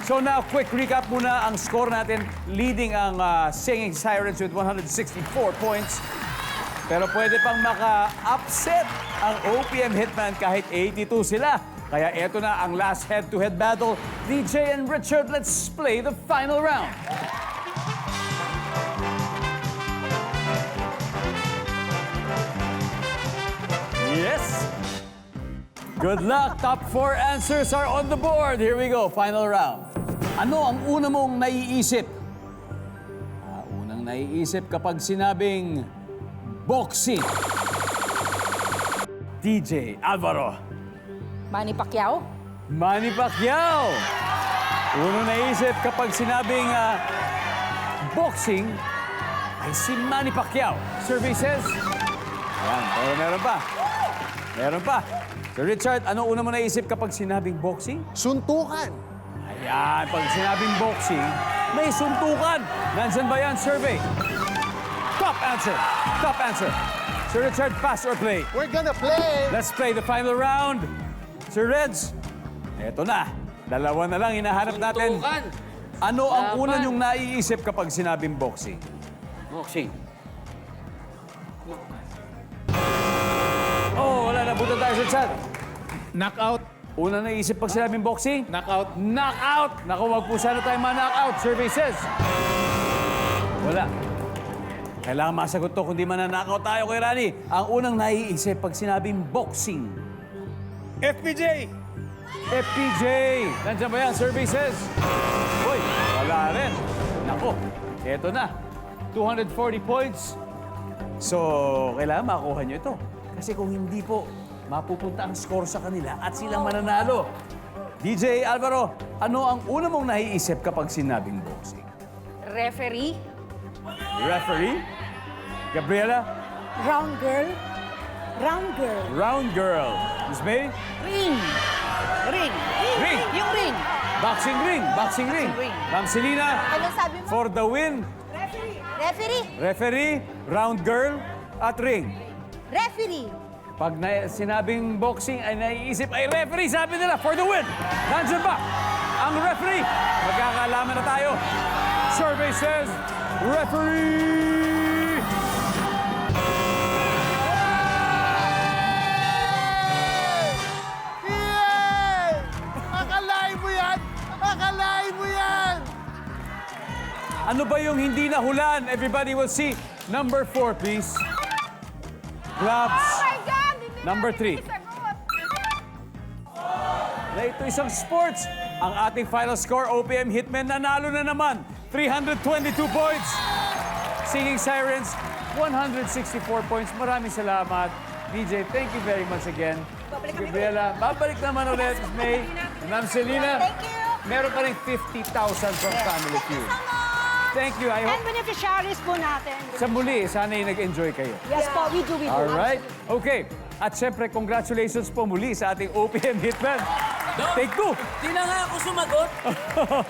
So now, quick recap muna ang score natin. Leading ang Singing Sirens with 164 points. Pero pwede pang maka-upset ang OPM Hitman kahit 82 sila. Kaya eto na ang last head-to-head battle. DJ and Richard, let's play the final round. Yes! Good luck! Top 4 answers are on the board. Here we go, final round. Ano ang una mong naiisip? Unang naiisip kapag sinabing boxing. DJ Alvaro. Manny Pacquiao? Manny Pacquiao. Unang naisip kapag sinabing boxing ay si Manny Pacquiao. Survey says... Ayan, pero meron pa. Meron pa. Sir Richard, ano una mo naisip kapag sinabing boxing? Suntukan. Ayan, pag sinabing boxing, may suntukan. Nandyan ba yan, survey? Top answer. Top answer. Sir Richard, pass or play? We're gonna play. Let's play the final round. Sir Reds, eto na. Dalawa na lang hinahanap natin. Suntukan. Ano ang Laban. una niyong naiisip kapag sinabing boxing? Boxing. Oh, wala na. Buta tayo sa chat. Knockout. Una naisip pag sinabing boxing? Knockout. Knockout! Naku, wag po sana tayo ma-knockout. Survey says. Wala. Kailangan masagot to, kundi man-knockout tayo kay Rani. Ang unang naiisip pag sinabing boxing. FPJ. FPJ! Nandiyan ba yan? Survey says. Uy, wala rin. Naku, eto na. 240 points. So, kailangan makuha nyo ito. Kasi kung hindi po, mapupunta ang score sa kanila at silang mananalo. DJ Alvaro, ano ang una mong naiisip kapag sinabing boxing? Referee? Referee? Gabriela? Round girl? Round girl. Round girl. Miss May? Ring. Ring. Ring. Yung ring. Boxing ring. Boxing ring. ring. Ma'am Selena, Ano sabi mo? for the win. Referee. Referee, round girl, at ring. Referee. Pag sinabing boxing ay naiisip ay referee, sabi nila, for the win. Nandiyan ba ang referee? Magkakaalaman na tayo. Survey says, referee! Yay! Akalain mo yan! Akalain mo yan! Ano ba yung hindi nahulan? Everybody will see. Number 4, please. Gloves. God! Number 3. Na ito isang sports. Ang ating final score, OPM Hitmen, nanalo na naman. 322 points. Singing Sirens, 164 points. Maraming salamat. DJ, thank you very much again. Gabriela, babalik naman ulit. Miss May, Ma'am Selena. Thank you. Meron pa rin 50,000 from Family Feud. Thank you. I And hope beneficiaries po natin. sa muli, sana'y nag-enjoy kayo. Yes po, we do. All right. Okay. At syempre, congratulations po muli sa ating OPM Hitman. Take 2. Di na nga ako sumagot.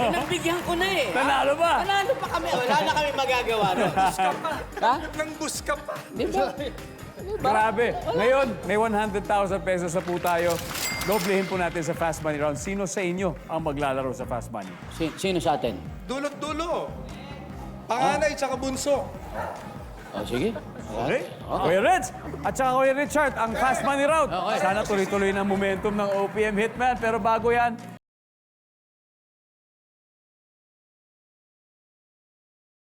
Pinagbigyan ko na eh. Nanalo ba? Nanalo pa kami. Wala na kami magagawa. No? Buska pa. Ha? Nang-bus ka pa. Di ba? Grabe. Ngayon, may 100,000 pesos na po tayo. Doblehin po natin sa Fast Money Round. Sino sa inyo ang maglalaro sa Fast Money? Sino sa atin? Dulot-dulo. Panganay tsaka bunso. Oh, sige. Okay? Kuya Reds at saka Kuya Richard, ang Fast Money Round. Okay. Sana tuloy-tuloy ng momentum ng OPM Hitman. Pero bago yan,